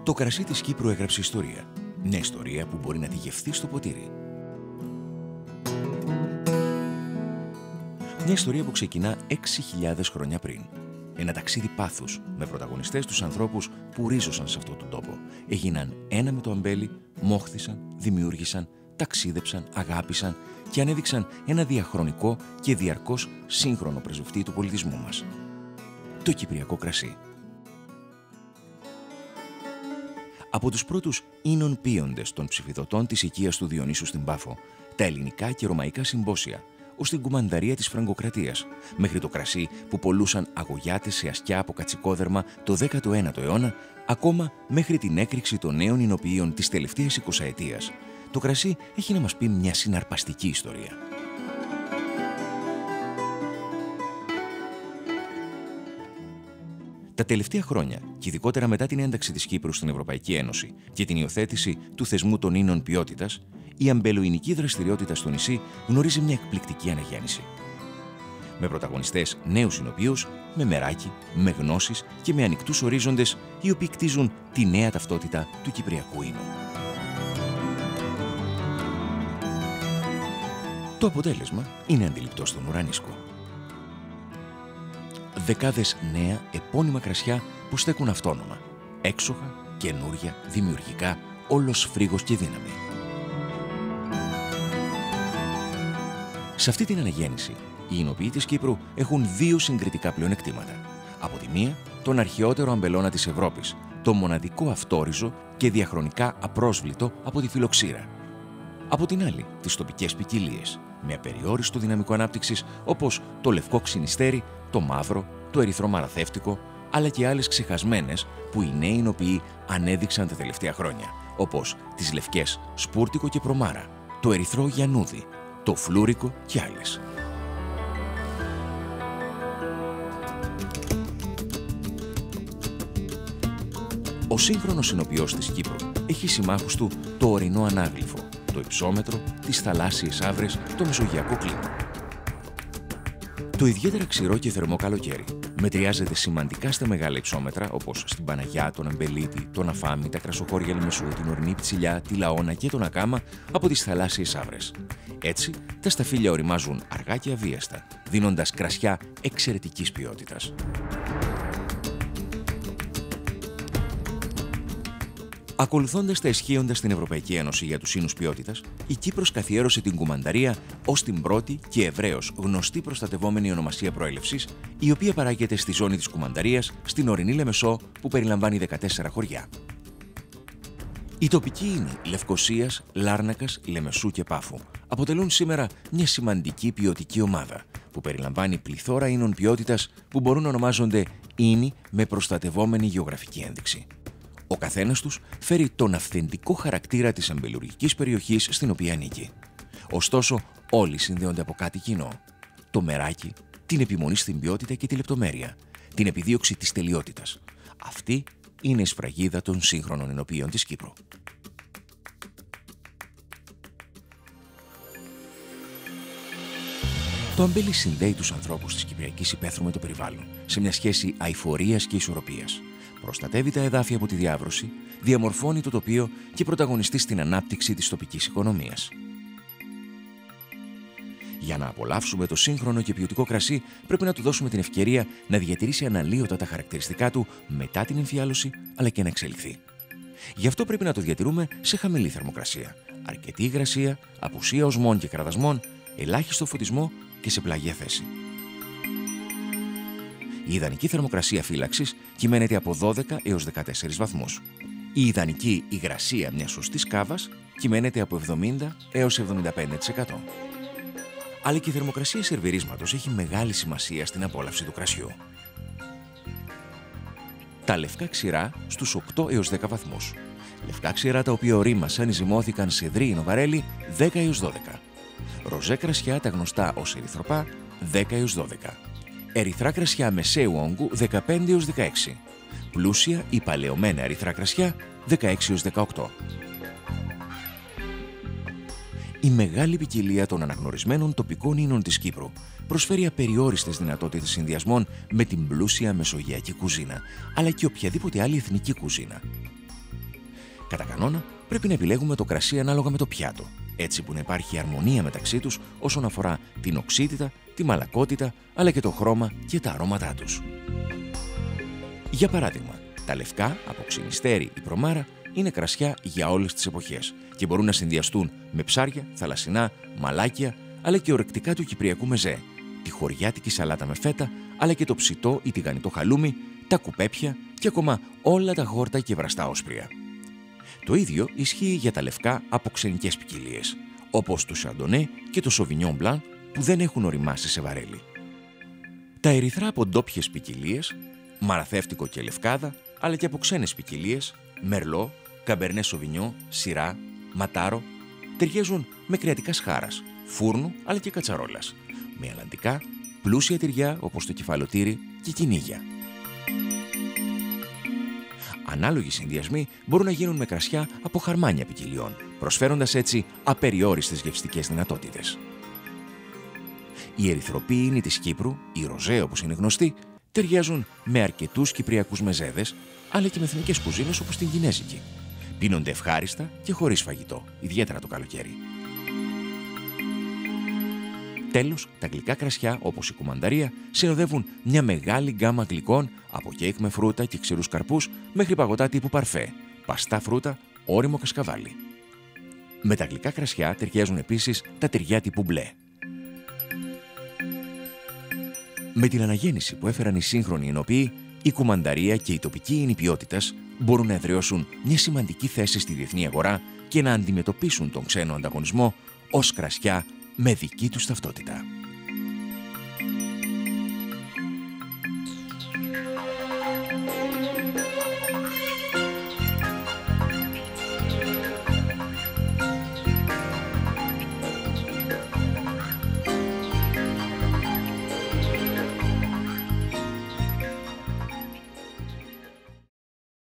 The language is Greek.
Το κρασί της Κύπρου έγραψε ιστορία. Μια ιστορία που μπορεί να τη γευθεί στο ποτήρι. Μια ιστορία που ξεκινά 6.000 χρόνια πριν. Ένα ταξίδι πάθους με πρωταγωνιστές τους ανθρώπους που ρίζωσαν σε αυτόν τον τόπο. Έγιναν ένα με το αμπέλι, μόχθησαν, δημιούργησαν, ταξίδεψαν, αγάπησαν και ανέδειξαν ένα διαχρονικό και διαρκώς σύγχρονο πρεσβευτή του πολιτισμού μας. Το κυπριακό κρασί. Από τους πρώτους ίνων πίοντες των ψηφιδωτών της οικίας του Διονύσου στην Πάφο, τα ελληνικά και ρωμαϊκά συμπόσια, ως την κουμανταρία της Φραγκοκρατίας, μέχρι το κρασί που πολλούσαν αγωγιάτες σε ασκιά από κατσικόδερμα το 19ο αιώνα, ακόμα μέχρι την έκρηξη των νέων ινοποιείων της τελευταίας 20ετίας, το κρασί έχει να μας πει μια συναρπαστική ιστορία. Τα τελευταία χρόνια, και ειδικότερα μετά την ένταξη της Κύπρου στην Ευρωπαϊκή Ένωση και την υιοθέτηση του θεσμού των ίνων ποιότητας, η αμπελοϊνική δραστηριότητα στο νησί γνωρίζει μια εκπληκτική αναγέννηση. Με πρωταγωνιστές νέους ινοποιούς, με μεράκι, με γνώσεις και με ανοιχτούς ορίζοντες, οι οποίοι κτίζουν τη νέα ταυτότητα του κυπριακού ίνου. Το αποτέλεσμα είναι αντιληπτό στον ουρανίσκο. Δεκάδες νέα επώνυμα κρασιά που στέκουν αυτόνομα, έξοχα, καινούρια, δημιουργικά, όλος φρίγος και δύναμη. Σε αυτή την αναγέννηση, οι ινοποιοί της Κύπρου έχουν δύο συγκριτικά πλεονεκτήματα. Από τη μία, τον αρχαιότερο αμπελώνα της Ευρώπης, το μοναδικό αυτόριζο και διαχρονικά απρόσβλητο από τη φιλοξήρα. Από την άλλη, τις τοπικές ποικιλίες, με απεριόριστο δυναμικό ανάπτυξης, όπως το λευκό ξινιστέρι, το μαύρο, το ερυθρό μαραθεύτικο, αλλά και άλλες ξεχασμένες που οι νέοι ινοποιοί ανέδειξαν τα τελευταία χρόνια, όπως τις λευκές σπούρτικο και προμάρα, το ερυθρό γιαννούδι, το φλούρικο και άλλες. Ο σύγχρονος ινοποιός της Κύπρου έχει συμμάχους του το ορεινό ανάγλυφο, το υψόμετρο, τις θαλάσσιες άβρες, το μεσογειακό κλίμα. Το ιδιαίτερα ξηρό και θερμό καλοκαίρι μετριάζεται σημαντικά στα μεγάλα υψόμετρα, όπως στην Παναγιά, τον Αμπελίτη, τον Αφάμι, τα κρασοχώρια Λεμεσού, την ορεινή Πιτσιλιά, τη Λαώνα και τον Ακάμα από τις θαλάσσιες άβρες. Έτσι, τα σταφύλια οριμάζουν αργά και αβίαστα, δίνοντας κρασιά εξαιρετικής ποιότητας. Ακολουθώντας τα ισχύοντα στην Ευρωπαϊκή Ένωση για τους ίνους ποιότητας, η Κύπρος καθιέρωσε την κουμανταρία ως την πρώτη και ευρέως γνωστή προστατευόμενη ονομασία προέλευσης, η οποία παράγεται στη ζώνη της κουμανταρίας στην ορεινή Λεμεσό, που περιλαμβάνει 14 χωριά. Οι τοπικοί ίνοι Λευκωσίας, Λάρνακας, Λεμεσού και Πάφου αποτελούν σήμερα μια σημαντική ποιοτική ομάδα, που περιλαμβάνει πληθώρα ίνων ποιότητας που μπορούν να ονομάζονται ίνοι με προστατευόμενη γεωγραφική ένδειξη. Ο καθένας τους φέρει τον αυθεντικό χαρακτήρα της αμπελουργικής περιοχής στην οποία ανήκει. Ωστόσο, όλοι συνδέονται από κάτι κοινό. Το μεράκι, την επιμονή στην ποιότητα και τη λεπτομέρεια, την επιδίωξη της τελειότητας. Αυτή είναι η σφραγίδα των σύγχρονων ινοποιείων της Κύπρου. Το αμπέλι συνδέει τους ανθρώπους της Κυπριακής υπαίθρου με το περιβάλλον, σε μια σχέση αειφορίας και ισορροπίας. Προστατεύει τα εδάφη από τη διάβρωση, διαμορφώνει το τοπίο και πρωταγωνιστεί στην ανάπτυξη της τοπικής οικονομίας. Για να απολαύσουμε το σύγχρονο και ποιοτικό κρασί, πρέπει να του δώσουμε την ευκαιρία να διατηρήσει αναλύωτα τα χαρακτηριστικά του μετά την εμφιάλωση, αλλά και να εξελιχθεί. Γι' αυτό πρέπει να το διατηρούμε σε χαμηλή θερμοκρασία, αρκετή υγρασία, απουσία οσμών και κραδασμών, ελάχιστο φωτισμό και σε πλάγια θέση. Η ιδανική θερμοκρασία φύλαξης κυμαίνεται από 12 έως 14 βαθμούς. Η ιδανική υγρασία μιας σωστής κάβας κυμαίνεται από 70 έως 75%. Αλλά και η θερμοκρασία σερβιρίσματος έχει μεγάλη σημασία στην απόλαυση του κρασιού. Τα λευκά ξηρά στους 8 έως 10 βαθμούς. Λευκά ξηρά τα οποία ορίμασαν ή ζυμώθηκαν σε δρύινο βαρέλι 10 έως 12. Ροζέ κρασιά τα γνωστά ως ερυθροπά 10 έως 12. Ερυθρά κρασιά μεσαίου όγκου 15 έως 16. Πλούσια ή παλαιωμένα ερυθρά κρασιά 16 έως 18. Η μεγάλη ποικιλία των αναγνωρισμένων τοπικών ίνων της Κύπρου προσφέρει απεριόριστες δυνατότητες συνδυασμών με την πλούσια μεσογειακή κουζίνα, αλλά και οποιαδήποτε άλλη εθνική κουζίνα. Κατά κανόνα, πρέπει να επιλέγουμε το κρασί ανάλογα με το πιάτο, έτσι που να υπάρχει αρμονία μεταξύ τους όσον αφορά την οξύτητα, τη μαλακότητα, αλλά και το χρώμα και τα αρώματά τους. Για παράδειγμα, τα λευκά από ξινιστέρι ή προμάρα είναι κρασιά για όλες τις εποχές και μπορούν να συνδυαστούν με ψάρια, θαλασσινά, μαλάκια, αλλά και ορεκτικά του κυπριακού μεζέ, τη χωριάτικη σαλάτα με φέτα, αλλά και το ψητό ή τηγανιτό χαλούμι, τα κουπέπια και ακόμα όλα τα γόρτα και βραστά όσπρια. Το ίδιο ισχύει για τα λευκά από ξενικές ποικιλίες, όπως το Chardonnay και το Sauvignon Blanc που δεν έχουν ωριμάσει σε βαρέλι. Τα ερυθρά από ντόπιες ποικιλίες, μαραθεύτικο και λευκάδα, αλλά και από ξένες ποικιλίες, Merlot, Cabernet Sauvignon, Syrah, Ματάρο, ταιριάζουν με κρεατικά σχάρας, φούρνου αλλά και κατσαρόλας, με αλλαντικά, πλούσια τυριά όπως το κεφαλοτήρι και κυνήγια. Ανάλογοι συνδυασμοί μπορούν να γίνουν με κρασιά από χαρμάνια ποικιλιών, προσφέροντας έτσι απεριόριστες γευστικές δυνατότητες. Οι ερυθροπύηνοι της Κύπρου, οι ροζέ όπως είναι γνωστοί, ταιριάζουν με αρκετούς κυπριακούς μεζέδες, αλλά και με εθνικές κουζίνες όπως την κινέζικη. Πίνονται ευχάριστα και χωρίς φαγητό, ιδιαίτερα το καλοκαίρι. Τέλος, τα γλυκά κρασιά, όπως η κουμανταρία, συνοδεύουν μια μεγάλη γκάμα γλυκών από κέικ με φρούτα και ξηρούς καρπούς μέχρι παγωτά τύπου παρφέ, παστά φρούτα, ώριμο κασκαβάλι. Με τα γλυκά κρασιά ταιριάζουν επίσης τα τυριά τύπου μπλε. Με την αναγέννηση που έφεραν οι σύγχρονοι ενοποιοί, η κουμανταρία και η τοπική ίνη ποιότητας μπορούν να εδραιώσουν μια σημαντική θέση στη διεθνή αγορά και να αντιμετωπίσουν τον ξένο ανταγωνισμό ως κρασιά με δική τους ταυτότητα.